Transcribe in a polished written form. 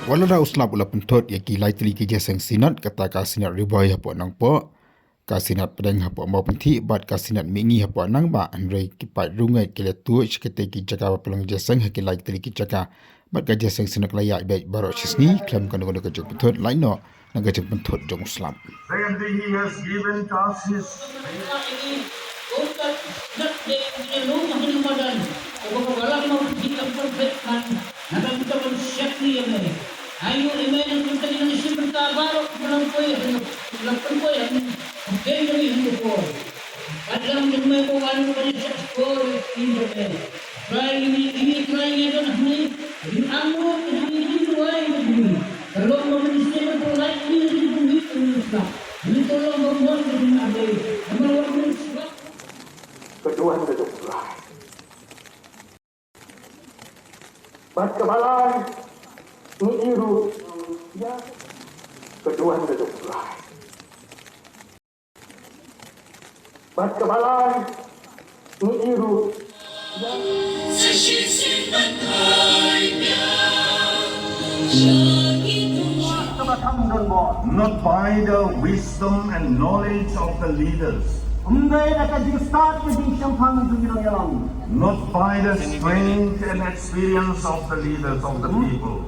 Walau uslap ula pentot ya kilai teli Jingiaseng Synod kata ka Synod ribai hapo nang po ka Synod pedang hapo mau penti bat ka Synod mingi hapo nang ba anrei kipai riewngeit kile tu sekete ki jaga pelong Jingiaseng hakilai teli ki jaga bat ka Jingiaseng Synod layak baik baro sisni klaim kan ngono ka jok pentot lain no nang ka jok pentot jong uslap. And he has given to us his Ayo email kita dengan sebentar baru lakukan ini ko. Padang dengan kawan kita skor internet. Try ini dan ini amro ini dua ini. Kalau mau mesti berlai ini kita. Ini tolong membuat dengan ada. Kedua kedua. Bat kebalai ni iru ya kedua kedua. Bat kebalai ni iru ya not by the wisdom and knowledge of the leaders, not by the strength and experience of the leaders of the people,